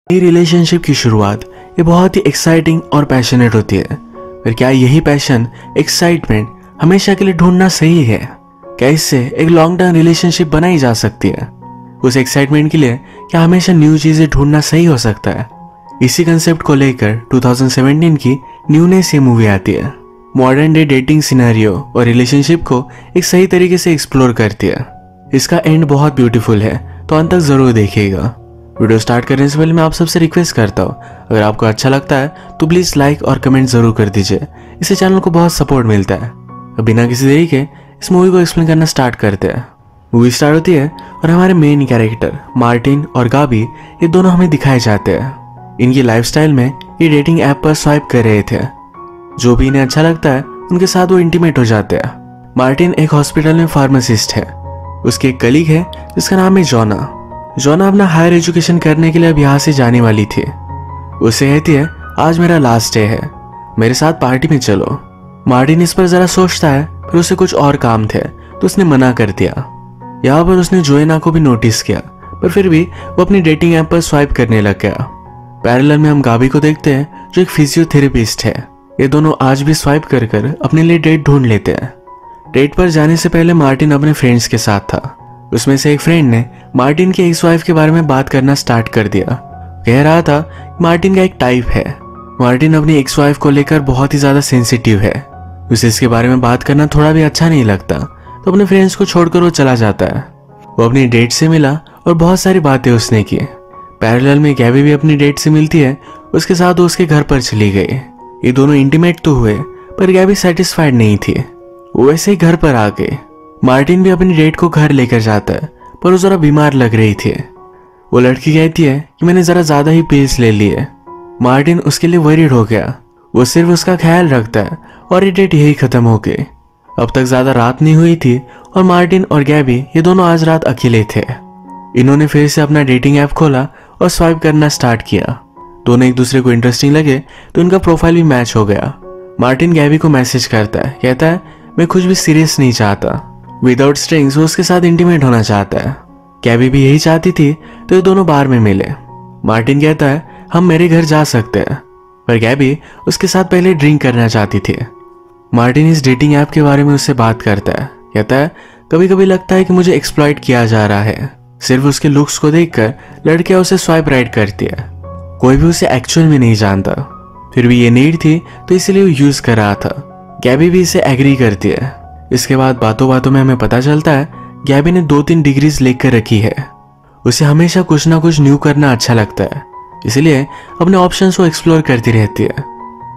नई रिलेशनशिप की शुरुआत ये बहुत ही एक्साइटिंग और पैशनेट होती है, पर क्या यही पैशन, एक्साइटमेंट हमेशा के लिए ढूंढना सही है? क्या इससे एक लॉन्ग टर्म रिलेशनशिप बनाई जा सकती है? उस एक्साइटमेंट के लिए क्या हमेशा न्यू चीजें ढूंढना सही हो सकता है? इसी कंसेप्ट को लेकर 2017 की न्यूनेस ये मूवी आती है। मॉडर्न डे डेटिंग सिनेरियो और रिलेशनशिप को एक सही तरीके से एक्सप्लोर करती है। इसका एंड बहुत ब्यूटीफुल है, तो अंत तक जरूर देखिएगा। वीडियो स्टार्ट करने से पहले मैं आप सबसे रिक्वेस्ट करता हूँ, अगर आपको अच्छा लगता है तो प्लीज लाइक और कमेंट जरूर कर दीजिए। इससे चैनल को बहुत सपोर्ट मिलता है। अब बिना किसी देरी के इस मूवी को एक्सप्लेन करना स्टार्ट करते हैं। मूवी स्टार्ट होती है और हमारे मेन कैरेक्टर मार्टिन और गाबी ये दोनों हमें दिखाए जाते हैं। इनकी लाइफस्टाइल में ये डेटिंग ऐप पर स्वाइप कर रहे थे। जो भी इन्हें अच्छा लगता है उनके साथ वो इंटीमेट हो जाते हैं। मार्टिन एक हॉस्पिटल में फार्मासिस्ट है। उसकी एक कलीग है जिसका नाम है जोना। जोना अपना हायर एजुकेशन करने के लिए अब यहाँ से जाने वाली थी। उससे कहती है, आज मेरा लास्ट डे है, मेरे साथ पार्टी में चलो। मार्टिन इस पर जरा सोचता है, फिर उसे कुछ और काम थे तो उसने मना कर दिया। यहाँ पर उसने जोना को भी नोटिस किया, पर फिर भी वो अपनी डेटिंग ऐप पर स्वाइप करने लग गया। पैरेलल में हम गाबी को देखते हैं जो एक फिजियोथेरेपिस्ट है। ये दोनों आज भी स्वाइप कर कर अपने लिए डेट ढूंढ लेते हैं। डेट पर जाने से पहले मार्टिन अपने फ्रेंड्स के साथ था। उसमें से एक फ्रेंड ने मार्टिन की एक्स वाइफ के बारे में बात करना स्टार्ट कर दिया। कह रहा था मार्टिन का एक टाइप है। मार्टिन अपनी एक्स वाइफ को लेकर बहुत ही ज्यादा सेंसिटिव है। उसे इसके बारे में बात करना थोड़ा भी अच्छा नहीं लगता, तो अपने फ्रेंड्स को छोड़कर वो चला जाता है। वो अपनी डेट से मिला और बहुत सारी बातें उसने की। पैरेलल में गैबी भी अपनी डेट से मिलती है। उसके साथ वो उसके घर पर चली गई। ये दोनों इंटीमेट तो हुए, पर गैबी सेटिस्फाइड नहीं थी। वो वैसे ही घर पर आ गई। मार्टिन भी अपनी डेट को घर लेकर जाता है, पर वो जरा बीमार लग रही थी। वो लड़की कहती है कि मैंने जरा ज्यादा ही पिल्स ले लिए। मार्टिन उसके लिए वरीड हो गया। वो सिर्फ उसका ख्याल रखता है और ये डेट यही खत्म हो गई। अब तक ज्यादा रात नहीं हुई थी और मार्टिन और गैबी ये दोनों आज रात अकेले थे। इन्होंने फिर से अपना डेटिंग ऐप खोला और स्वाइप करना स्टार्ट किया। दोनों एक दूसरे को इंटरेस्टिंग लगे तो इनका प्रोफाइल भी मैच हो गया। मार्टिन गैबी को मैसेज करता है, कहता है मैं कुछ भी सीरियस नहीं चाहता। विदाउट स्ट्रिंग्स वो उसके साथ इंटीमेट होना चाहता है। गैबी भी यही चाहती थी, तो ये दोनों बार में मिले। मार्टिन कहता है हम मेरे घर जा सकते हैं, पर गैबी उसके साथ पहले ड्रिंक करना चाहती थी। मार्टिन इस डेटिंग ऐप के बारे में उससे बात करता है। कहता है कभी कभी लगता है कि मुझे एक्सप्लॉइट किया जा रहा है। सिर्फ उसके लुक्स को देखकर लड़कियां उसे स्वाइप राइट करती है। कोई भी उसे एक्चुअल में नहीं जानता, फिर भी ये नीड थी तो इसलिए वो यूज कर रहा था। गैबी भी इसे एग्री करती है। इसके बाद बातों बातों में हमें पता चलता है गैबी ने 2-3 डिग्रीज लेकर रखी है। उसे हमेशा कुछ ना कुछ न्यू करना अच्छा लगता है, इसलिए अपने ऑप्शंस को एक्सप्लोर करती रहती है।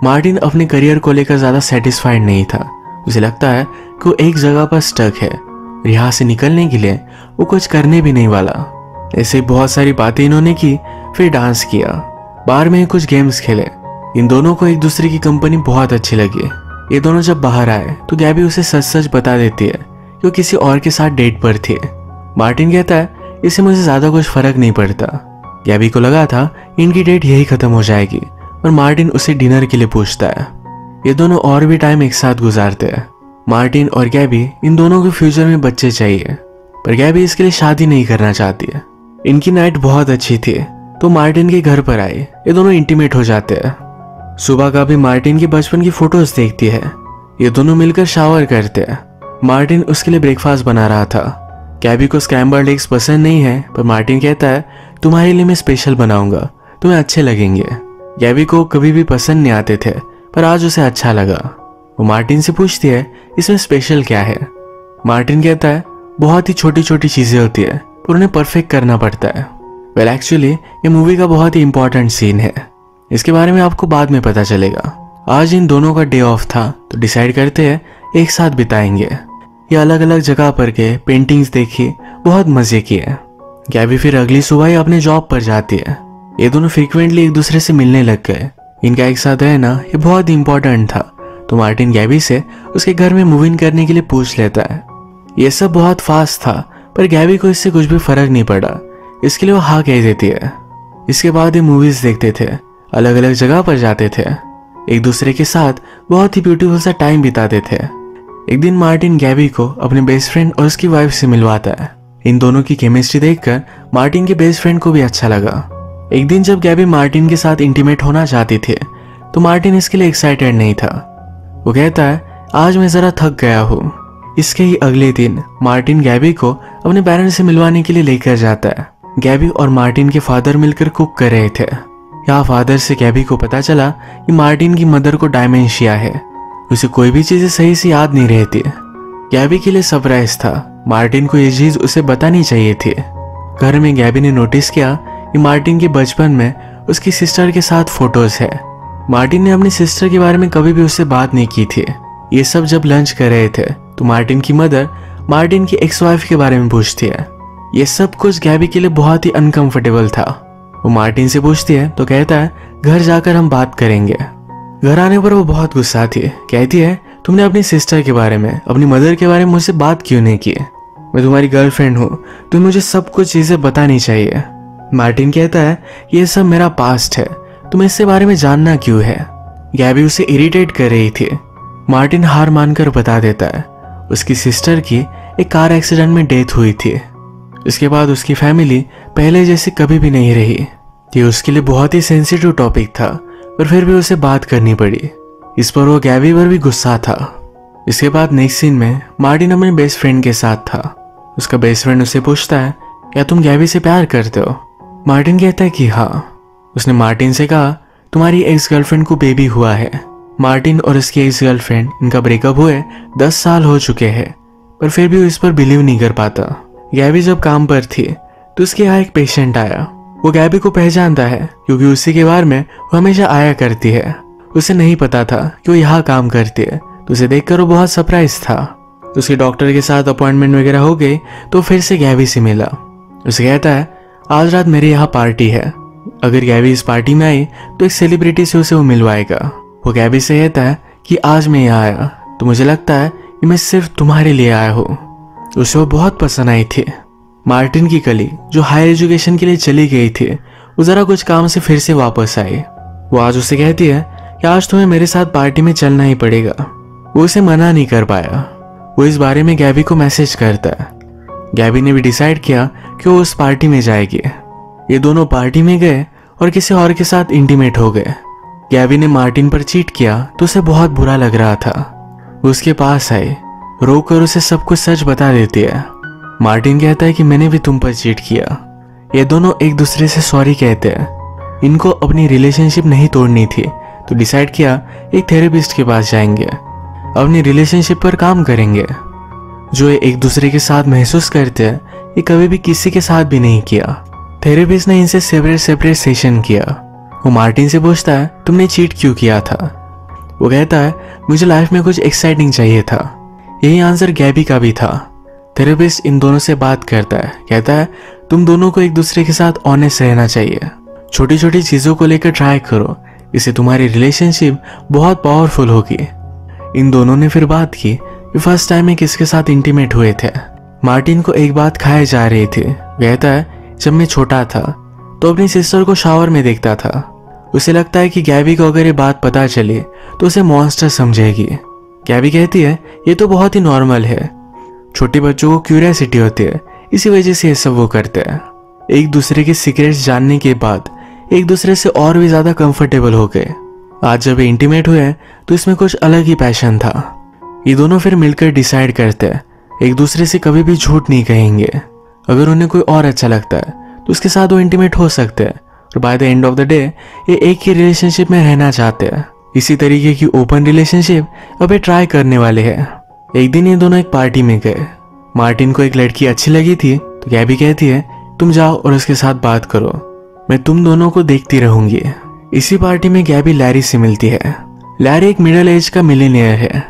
मार्टिन अपने करियर को लेकर ज्यादा सेटिस्फाइड नहीं था। उसे लगता है कि वो एक जगह पर स्टक है और यहाँ से निकलने के लिए वो कुछ करने भी नहीं वाला। ऐसे बहुत सारी बातें इन्होंने की, फिर डांस किया, बार में कुछ गेम्स खेले। इन दोनों को एक दूसरे की कंपनी बहुत अच्छी लगी। ये दोनों जब बाहर आए तो गैबी उसे सच सच बता देती है कि वो किसी और के साथ डेट पर थी। मार्टिन कहता है इससे मुझे ज्यादा कुछ फर्क नहीं पड़ता। गैबी को लगा था इनकी डेट यही खत्म हो जाएगी, और मार्टिन उसे डिनर के लिए पूछता है। ये दोनों और भी टाइम एक साथ गुजारते हैं। मार्टिन और गैबी इन दोनों के फ्यूचर में बच्चे चाहिए, पर गैबी इसके लिए शादी नहीं करना चाहती है। इनकी नाइट बहुत अच्छी थी, तो मार्टिन के घर पर आए। ये दोनों इंटीमेट हो जाते हैं। सुबह का भी मार्टिन की बचपन की फोटोज देखती है। ये दोनों मिलकर शावर करते हैं। मार्टिन उसके लिए ब्रेकफास्ट बना रहा था। गैबी को स्क्रैम्बल्ड एग्स पसंद नहीं है, पर मार्टिन कहता है तुम्हारे लिए मैं स्पेशल बनाऊंगा, तुम्हें अच्छे लगेंगे। गैबी को कभी भी पसंद नहीं आते थे, पर आज उसे अच्छा लगा। वो मार्टिन से पूछती है इसमें स्पेशल क्या है। मार्टिन कहता है बहुत ही छोटी छोटी चीजें होती है, पर उन्हें परफेक्ट करना पड़ता है। वेल एक्चुअली ये मूवी का बहुत ही इंपॉर्टेंट सीन है। इसके बारे में आपको बाद में पता चलेगा। आज इन दोनों का डे ऑफ था, तो डिसाइड करते हैं एक साथ बिताएंगे। ये अलग अलग जगह पर गए, पेंटिंग्स देखी, बहुत मजे किए। गैबी फिर अगली सुबह ही अपने जॉब पर जाती है। ये दोनों फ्रीक्वेंटली एक दूसरे से मिलने लग गए। इनका एक साथ रहना ये बहुत इंपॉर्टेंट था, तो मार्टिन गैबी से उसके घर में मूव इन करने के लिए पूछ लेता है। ये सब बहुत फास्ट था, पर गैबी को इससे कुछ भी फर्क नहीं पड़ा। इसके लिए वो हाँ कह देती है। इसके बाद ये मूवीज देखते थे, अलग अलग जगह पर जाते थे, एक दूसरे के साथ बहुत ही ब्यूटीफुल सा टाइम बिताते थे। एक दिन मार्टिन गैबी को अपने बेस्ट फ्रेंड और उसकी वाइफ से मिलवाता है। इन दोनों की केमिस्ट्री देखकर मार्टिन के बेस्ट फ्रेंड को भी अच्छा लगा। एक दिन जब गैबी मार्टिन के साथ इंटीमेट होना चाहती थी तो मार्टिन इसके लिए एक्साइटेड नहीं था। वो कहता है आज मैं जरा थक गया हूँ। इसके ही अगले दिन मार्टिन गैबी को अपने पेरेंट्स से मिलवाने के लिए लेकर जाता है। गैबी और मार्टिन के फादर मिलकर कुक कर रहे थे। यहाँ फादर से गैबी को पता चला कि मार्टिन की मदर को डायमेंशिया है, उसे कोई भी चीजें सही से याद नहीं रहती। गैबी के लिए सरप्राइज था, मार्टिन को ये चीज उसे बतानी चाहिए थी। घर में गैबी ने नोटिस किया कि मार्टिन के बचपन में उसकी सिस्टर के साथ फोटोज है। मार्टिन ने अपनी सिस्टर के बारे में कभी भी उससे बात नहीं की थी। ये सब जब लंच कर रहे थे तो मार्टिन की मदर मार्टिन की एक्स वाइफ के बारे में पूछती है। ये सब कुछ गैबी के लिए बहुत ही अनकंफर्टेबल था। वो मार्टिन से पूछती है तो कहता है घर जाकर हम बात करेंगे। घर आने पर वो बहुत गुस्सा थी, कहती है तुमने अपनी सिस्टर के बारे में, अपनी मदर के बारे में मुझसे बात क्यों नहीं की? मैं तुम्हारी गर्लफ्रेंड हूँ, तुम्हें मुझे सब कुछ चीजें बतानी चाहिए। मार्टिन कहता है ये सब मेरा पास्ट है, तुम्हें इससे बारे में जानना क्यों है? गैबी उसे इरिटेट कर रही थी। मार्टिन हार मानकर बता देता है उसकी सिस्टर की एक कार एक्सीडेंट में डेथ हुई थी। इसके बाद उसकी फैमिली पहले जैसी कभी भी नहीं रही। ये उसके लिए बहुत ही सेंसिटिव टॉपिक था, पर फिर भी उसे बात करनी पड़ी। इस पर वो गैबी पर भी गुस्सा था। इसके बाद नेक्स्ट सीन में मार्टिन अपने बेस्ट फ्रेंड के साथ था। उसका बेस्ट फ्रेंड उससे पूछता है क्या तुम गैबी से प्यार करते हो? मार्टिन कहता है कि हाँ। उसने मार्टिन से कहा तुम्हारी एक्स गर्लफ्रेंड को बेबी हुआ है। मार्टिन और उसकी एक्स गर्लफ्रेंड, इनका ब्रेकअप हुए 10 साल हो चुके हैं, पर फिर भी वो इस पर बिलीव नहीं कर पाता। गैबी जब काम पर थी तो उसके यहाँ एक पेशेंट आया। वो गैबी को पहचानता है क्योंकि उसी के बार में वो हमेशा आया करती है। उसे नहीं पता था कि वो यहाँ काम करती है, तो उसे देखकर वो बहुत सरप्राइज था। तो उसके डॉक्टर के साथ अपॉइंटमेंट वगैरह हो गई तो फिर से गैबी से मिला। उसे कहता है आज रात मेरे यहाँ पार्टी है, अगर गैबी इस पार्टी में आई तो एक सेलिब्रिटी से उसे वो मिलवाएगा। वो गैबी से कहता है कि आज मैं यहाँ आया तो मुझे लगता है कि मैं सिर्फ तुम्हारे लिए आया हूँ। उसे वो बहुत पसंद आई थी। मार्टिन की कली जो हायर एजुकेशन के लिए चली गई थी वो जरा कुछ काम से फिर से वापस आई। वो आज उसे कहती है कि आज तुम्हें मेरे साथ पार्टी में चलना ही पड़ेगा। वो उसे मना नहीं कर पाया। वो इस बारे में गैबी को मैसेज करता है। गैबी ने भी डिसाइड किया कि वो उस पार्टी में जाएगी। ये दोनों पार्टी में गए और किसी और के साथ इंटीमेट हो गए। गैबी ने मार्टिन पर चीट किया तो उसे बहुत बुरा लग रहा था। वो उसके पास आई, रोकर उसे सब कुछ सच बता देती है। मार्टिन कहता है कि मैंने भी तुम पर चीट किया। ये दोनों एक दूसरे से सॉरी कहते हैं। इनको अपनी रिलेशनशिप नहीं तोड़नी थी तो डिसाइड किया एक थेरेपिस्ट के पास जाएंगे, अपनी रिलेशनशिप पर काम करेंगे। जो ये एक दूसरे के साथ महसूस करते हैं ये कभी भी किसी के साथ भी नहीं किया। थेरेपिस्ट ने इनसे सेपरेट सेशन किया। वो मार्टिन से पूछता है तुमने चीट क्यों किया था? वो कहता है मुझे लाइफ में कुछ एक्साइटिंग चाहिए था। यही आंसर गैबी का भी था। थेरेपिस्ट इन दोनों से बात करता है, कहता है तुम दोनों को एक दूसरे के साथ ऑनेस्ट रहना चाहिए। छोटी छोटी चीजों को लेकर ट्राई करो, इससे तुम्हारी रिलेशनशिप बहुत पावरफुल होगी। इन दोनों ने फिर बात की कि फर्स्ट टाइम में किसके साथ इंटीमेट हुए थे। मार्टिन को एक बात खाए जा रही थी। कहता है जब मैं छोटा था तो अपनी सिस्टर को शावर में देखता था। उसे लगता है कि गैबी को अगर ये बात पता चली तो उसे मॉन्स्टर समझेगी। गैबी कहती है ये तो बहुत ही नॉर्मल है, छोटे बच्चों को क्यूरियोसिटी होती है, इसी वजह से ये सब वो करते हैं। एक दूसरे के सीक्रेट्स जानने के बाद एक दूसरे से और भी ज्यादा कंफर्टेबल हो गए। आज जब इंटीमेट हुए तो इसमें कुछ अलग ही पैशन था। ये दोनों फिर मिलकर डिसाइड करते हैं एक दूसरे से कभी भी झूठ नहीं कहेंगे। अगर उन्हें कोई और अच्छा लगता है तो उसके साथ वो इंटीमेट हो सकते हैं और by the end of the day ये एक ही रिलेशनशिप में रहना चाहते हैं। इसी तरीके की ओपन रिलेशनशिप अभी ट्राई करने वाले हैं। एक दिन ये दोनों एक पार्टी में गए। मार्टिन को एक लड़की अच्छी लगी थी तो गैबी कहती है तुम जाओ और उसके साथ बात करो, मैं तुम दोनों को देखती रहूंगी। इसी पार्टी में गैबी लैरी से मिलती है। लैरी एक मिडिल एज का मिलियनेयर है।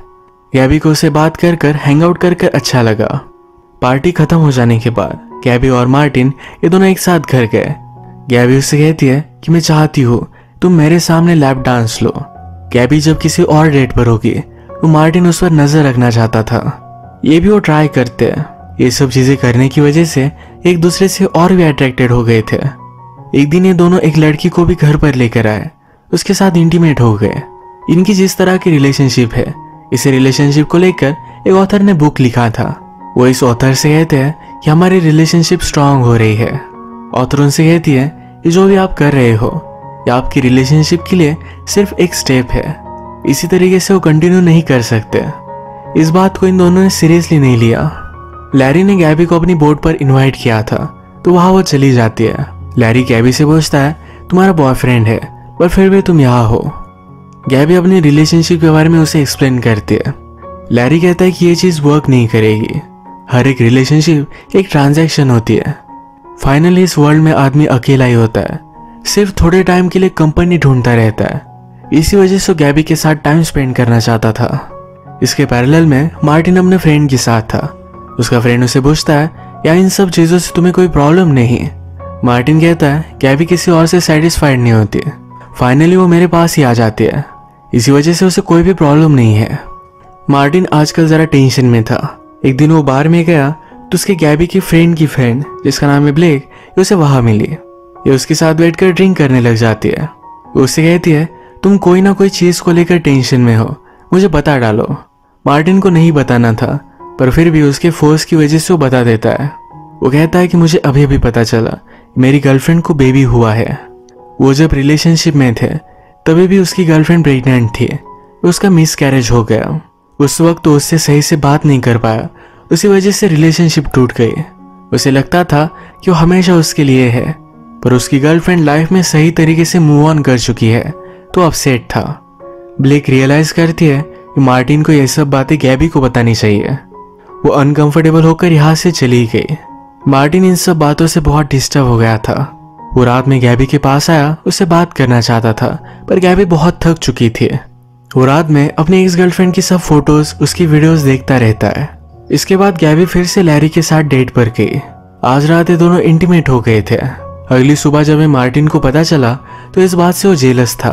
गैबी को उससे बात कर हैंग आउट कर अच्छा लगा। पार्टी खत्म हो जाने के बाद गैबी और मार्टिन ये दोनों एक साथ घर गए। गैबी उससे कहती है कि मैं चाहती हूँ तुम मेरे सामने लैप डांस लो। गैबी जब किसी और डेट पर होगी तो मार्टिन उस पर नजर रखना चाहता था। ये भी वो ट्राई करते हैं। ये सब चीजें करने की वजह से एक दूसरे से और भी अट्रैक्टेड हो गए थे। एक दिन ये दोनों एक लड़की को भी घर पर लेकर आए, उसके साथ इंटीमेट हो गए। इनकी जिस तरह की रिलेशनशिप है, इस रिलेशनशिप को लेकर एक ऑथर ने बुक लिखा था। वो इस ऑथर से कहते हैं कि हमारी रिलेशनशिप स्ट्रांग हो रही है। ऑथर उनसे कहती है कि जो भी आप कर रहे हो या आपकी रिलेशनशिप के लिए सिर्फ एक स्टेप है, इसी तरीके से वो कंटिन्यू नहीं कर सकते। इस बात को इन दोनों ने सीरियसली नहीं लिया। लैरी ने गैबी को अपनी बोट पर इनवाइट किया था, तो वहां वो चली जाती है। लैरी गैबी से पूछता है, तुम्हारा बॉयफ्रेंड है पर फिर भी तुम यहाँ हो। गैबी अपनी रिलेशनशिप के बारे में उसे एक्सप्लेन करती है। लैरी कहता है कि ये चीज वर्क नहीं करेगी। हर एक रिलेशनशिप एक ट्रांजैक्शन होती है। फाइनली इस वर्ल्ड में आदमी अकेला ही होता है, सिर्फ थोड़े टाइम के लिए कंपनी ढूंढता रहता है। इसी वजह से गैबी के साथ टाइम स्पेंड करना चाहता था। इसके पैरेलल में मार्टिन अपने फ्रेंड के साथ था। उसका फ्रेंड उसे पूछता है, या इन सब चीजों से तुम्हें कोई प्रॉब्लम नहीं? मार्टिन कहता है, गैबी किसी और से सेटिस्फाइड नहीं होती। फाइनली वो मेरे पास ही आ जाती है, इसी वजह से उसे कोई भी प्रॉब्लम नहीं है। मार्टिन आजकल जरा टेंशन में था। एक दिन वो बार में गया तो उसके गैबी की फ्रेंड जिसका नाम है ब्लेक, ये उसे वहां मिली। ये उसके साथ बैठकर ड्रिंक करने लग जाती है। वो उससे कहती है, तुम कोई ना कोई चीज को लेकर टेंशन में हो, मुझे बता डालो। मार्टिन को नहीं बताना था, पर फिर भी उसके फोर्स की वजह से वो बता देता है। वो कहता है कि मुझे अभी अभी पता चला मेरी गर्लफ्रेंड को बेबी हुआ है। वो जब रिलेशनशिप में थे तभी भी उसकी गर्लफ्रेंड प्रेग्नेंट थी। उसका मिस कैरेज हो गया। उस वक्त तो उससे सही से बात नहीं कर पाया, उसी वजह से रिलेशनशिप टूट गई। उसे लगता था कि वो हमेशा उसके लिए है, पर उसकी गर्लफ्रेंड लाइफ में सही तरीके से मूव ऑन कर चुकी है, तो अपसेट था। ब्लेक रियलाइज करती है कि मार्टिन को यह सब बातें गैबी को बतानी चाहिए। वो अनकंफर्टेबल होकर यहाँ से चली गई। मार्टिन इन सब बातों से बहुत डिस्टर्ब हो गया था। वो रात में गैबी के पास आया, उससे बात करना चाहता था, पर गैबी बहुत थक चुकी थी। वो रात में अपनी एक्स गर्लफ्रेंड की सब फोटोज, उसकी वीडियोस देखता रहता है। इसके बाद गैबी फिर से लैरी के साथ डेट पर गई। आज रात ये दोनों इंटीमेट हो गए थे। अगली सुबह जब मार्टिन को पता चला तो इस बात से वो जेलस था।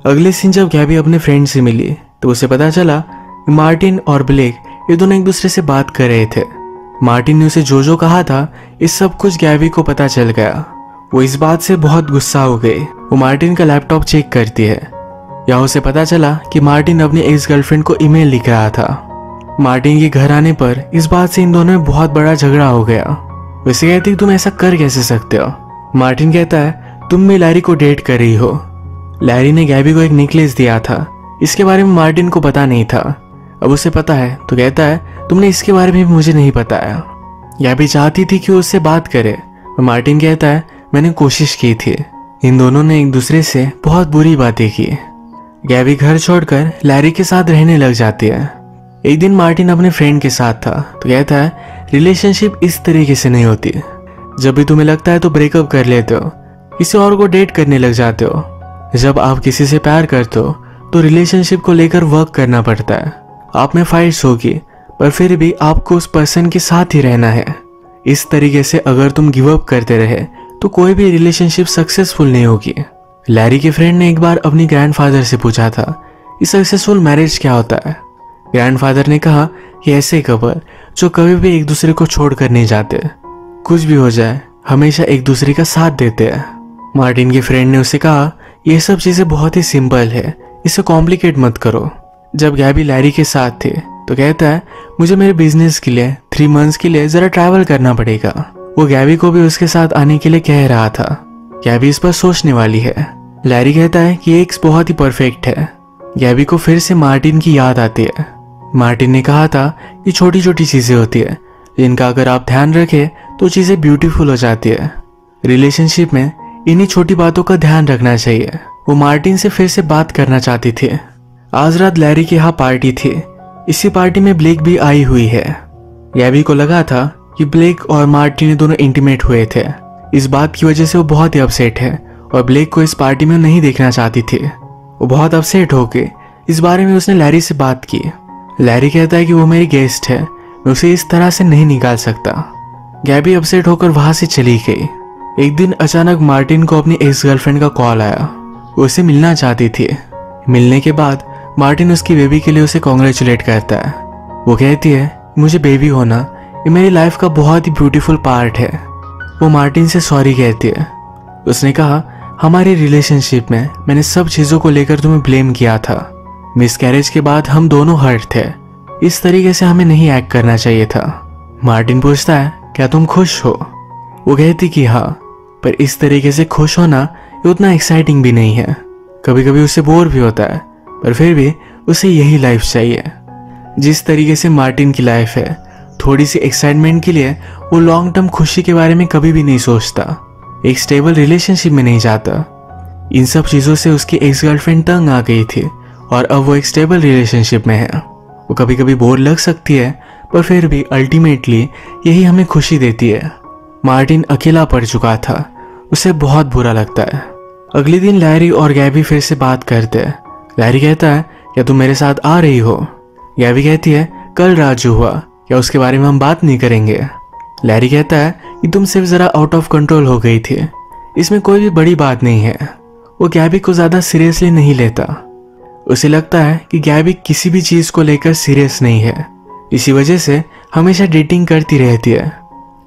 अगले दिन जब गैबी अपने फ्रेंड से मिली तो उसे पता चला कि मार्टिन और ब्लेक ये दोनों एक दूसरे से बात कर रहे थे। मार्टिन ने उसे जो कहा था, इस सब कुछ गैबी को पता चल गया। वो इस बात से बहुत गुस्सा हो गई। वो मार्टिन का लैपटॉप चेक करती है। यहाँ उसे पता चला कि मार्टिन अपनी एक्स गर्लफ्रेंड को ईमेल लिख रहा था। मार्टिन के घर आने पर इस बात से इन दोनों में बहुत बड़ा झगड़ा हो गया। वैसे कहती तुम ऐसा कर कैसे सकते हो? मार्टिन कहता है, तुम भी लैरी को डेट कर रही हो। लैरी ने गैबी को एक नेकलेस दिया था, इसके बारे में मार्टिन को पता नहीं था। अब उसे पता है तो कहता है, तुमने इसके बारे में भी मुझे नहीं बताया। गैबी चाहती थी कि वो उससे बात करे, और मार्टिन कहता है, मैंने कोशिश की थी। इन दोनों ने एक दूसरे से बहुत बुरी बातें की। गैबी घर छोड़कर लैरी के साथ रहने लग जाती है। एक दिन मार्टिन अपने फ्रेंड के साथ था तो कहता है, रिलेशनशिप इस तरीके से नहीं होती। जब भी तुम्हें लगता है तो ब्रेकअप कर लेते हो, किसी और को डेट करने लग जाते हो। जब आप किसी से प्यार करते हो तो रिलेशनशिप को लेकर वर्क करना पड़ता है। आप में फाइट्स होगी, पर फिर भी आपको उस पर्सन के साथ ही रहना है। इस तरीके से अगर तुम गिव अप करते रहे तो कोई भी रिलेशनशिप सक्सेसफुल नहीं होगी। लैरी के फ्रेंड ने एक बार अपनी ग्रैंडफादर से पूछा था कि सक्सेसफुल मैरिज क्या होता है। ग्रैंडफादर ने कहा कि ऐसे कपल जो कभी भी एक दूसरे को छोड़कर नहीं जाते, कुछ भी हो जाए हमेशा एक दूसरे का साथ देते हैं। मार्टिन के फ्रेंड ने उसे कहा, यह सब चीजें बहुत ही सिंपल है, इसे कॉम्प्लिकेट मत करो। जब गैबी लैरी के साथ थे तो कहता है, मुझे मेरे बिजनेस के लिए 3 मंथ्स के लिए जरा ट्रैवल करना पड़ेगा। वो गैबी को भी उसके साथ आने के लिए कह रहा था। गैबी इस पर सोचने वाली है। लैरी कहता है कि एक्स बहुत ही परफेक्ट है। गैबी को फिर से मार्टिन की याद आती है। मार्टिन ने कहा था कि छोटी छोटी चीजें होती है जिनका अगर आप ध्यान रखें तो चीजें ब्यूटीफुल हो जाती है। रिलेशनशिप में इन्हीं छोटी बातों का ध्यान रखना चाहिए। वो मार्टिन से फिर से बात करना चाहती थी। आज रात लैरी के यहाँ पार्टी थी। इसी पार्टी में ब्लेक भी आई हुई है। गैबी को लगा था कि ब्लेक और मार्टिन दोनों इंटीमेट हुए थे। इस बात की वजह से वो बहुत ही अपसेट है और ब्लेक को इस पार्टी में नहीं देखना चाहती थी। वो बहुत अपसेट होके इस बारे में उसने लैरी से बात की। लैरी कहता है कि वो मेरी गेस्ट है, मैं उसे इस तरह से नहीं निकाल सकता। गैबी अपसेट होकर वहां से चली गई। एक दिन अचानक मार्टिन को अपनी एक्स गर्लफ्रेंड का कॉल आया। वो उसे मिलना चाहती थी। मिलने के बाद मार्टिन उसकी बेबी के लिए उसे कॉन्ग्रेचुलेट करता है। वो कहती है, मुझे बेबी होना ये मेरी लाइफ का बहुत ही ब्यूटीफुल पार्ट है। वो मार्टिन से सॉरी कहती है। उसने कहा, हमारी रिलेशनशिप में मैंने सब चीज़ों को लेकर तुम्हें ब्लेम किया था। मिसकैरेज के बाद हम दोनों हर्ट थे। इस तरीके से हमें नहीं एक्ट करना चाहिए था। मार्टिन पूछता है, क्या तुम खुश हो? वो कहती कि हाँ। पर इस तरीके से खुश होना ये उतना एक्साइटिंग भी नहीं है। कभी कभी उसे बोर भी होता है, पर फिर भी उसे यही लाइफ चाहिए। जिस तरीके से मार्टिन की लाइफ है, थोड़ी सी एक्साइटमेंट के लिए वो लॉन्ग टर्म खुशी के बारे में कभी भी नहीं सोचता, एक स्टेबल रिलेशनशिप में नहीं जाता। इन सब चीज़ों से उसकी एक्स गर्लफ्रेंड तंग आ गई थी और अब वो एक स्टेबल रिलेशनशिप में है। वो कभी कभी बोर लग सकती है, पर फिर भी अल्टीमेटली यही हमें खुशी देती है। मार्टिन अकेला पड़ चुका था, उसे बहुत बुरा लगता है। अगले दिन लैरी और गैबी फिर से बात करते हैं। लैरी कहता है, क्या तुम मेरे साथ आ रही हो? गैबी कहती है, कल रात जो हुआ, क्या उसके बारे में हम बात नहीं करेंगे? लैरी कहता है कि तुम सिर्फ ज़रा आउट ऑफ कंट्रोल हो गई थी, इसमें कोई भी बड़ी बात नहीं है। वो गैबी को ज़्यादा सीरियसली नहीं लेता। उसे लगता है कि गैबी किसी भी चीज़ को लेकर सीरियस नहीं है, इसी वजह से हमेशा डेटिंग करती रहती है।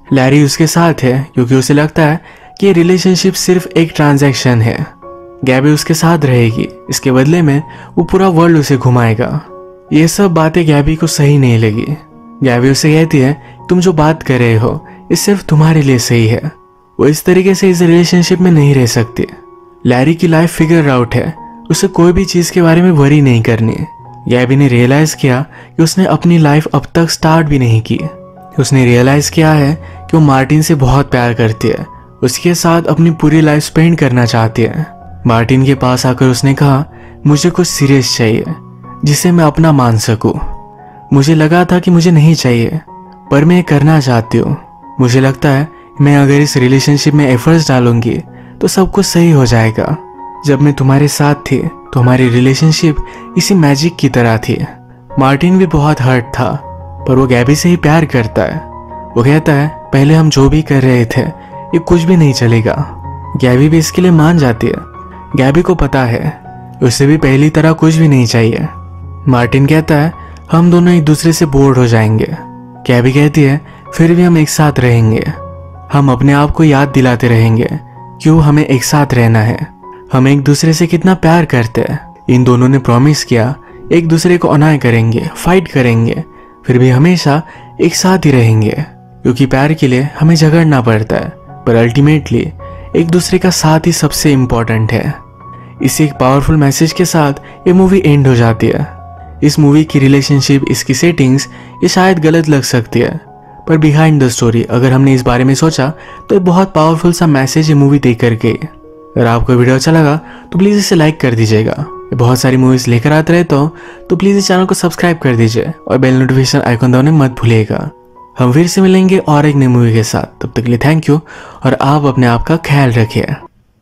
लैरी उसके साथ है क्योंकि उसे लगता है कि ये रिलेशनशिप सिर्फ एक ट्रांजैक्शन है। गैबी उसके साथ रहेगी, इसके बदले में वो पूरा वर्ल्ड उसे घुमाएगा। ये सब बातें गैबी को सही नहीं लगी। गैबी उसे कहती है, तुम जो बात कर रहे हो ये सिर्फ तुम्हारे लिए सही है। वो इस तरीके से इस रिलेशनशिप में नहीं रह सकती। लैरी की लाइफ फिगर आउट है, उसे कोई भी चीज़ के बारे में वरी नहीं करनी। गैबी ने रियलाइज़ किया कि उसने अपनी लाइफ अब तक स्टार्ट भी नहीं की। उसने रियलाइज़ किया है कि वो मार्टिन से बहुत प्यार करती है, उसके साथ अपनी पूरी लाइफ स्पेंड करना चाहती है। मार्टिन के पास आकर उसने कहा, मुझे कुछ सीरियस चाहिए जिसे मैं अपना मान सकूं। मुझे लगा था कि मुझे नहीं चाहिए, पर मैं करना चाहती हूँ। मुझे लगता है मैं अगर इस रिलेशनशिप में एफर्ट्स डालूंगी तो सब कुछ सही हो जाएगा। जब मैं तुम्हारे साथ थी तो हमारी रिलेशनशिप इसी मैजिक की तरह थी। मार्टिन भी बहुत हर्ट था, पर वो गैबी से ही प्यार करता है। वो कहता है, पहले हम जो भी कर रहे थे ये कुछ भी नहीं चलेगा। गैबी भी इसके लिए मान जाती है। गैबी को पता है उसे भी पहली तरह कुछ भी नहीं चाहिए। मार्टिन कहता है, हम दोनों एक दूसरे से बोर्ड हो जाएंगे। गैबी कहती है, फिर भी हम एक साथ रहेंगे। हम अपने आप को याद दिलाते रहेंगे क्यों हमें एक साथ रहना है। हम एक दूसरे से कितना प्यार करते हैं। इन दोनों ने प्रॉमिस किया एक दूसरे को अनाय करेंगे, फाइट करेंगे, फिर भी हमेशा एक साथ ही रहेंगे, क्योंकि प्यार के लिए हमें झगड़ना पड़ता है, पर अल्टीमेटली एक दूसरे का साथ ही सबसे इम्पोर्टेंट है। इसी एक पावरफुल मैसेज के साथ ये मूवी एंड हो जाती है। इस मूवी की रिलेशनशिप, इसकी सेटिंग्स ये शायद गलत लग सकती है, पर बिहाइंड द स्टोरी अगर हमने इस बारे में सोचा तो एक बहुत पावरफुल सा मैसेज ये मूवी देख करके। अगर आपको वीडियो अच्छा लगा तो प्लीज़ इसे लाइक कर दीजिएगा। मैं बहुत सारी मूवीज़ लेकर आते रहता हूँ, तो प्लीज़ इस चैनल को सब्सक्राइब कर दीजिए और बेल नोटिफिकेशन आइकन दबाना मत भूलिएगा। हम फिर से मिलेंगे और एक नई मूवी के साथ। तब तक के लिए थैंक यू और आप अपने आप का ख्याल रखिए।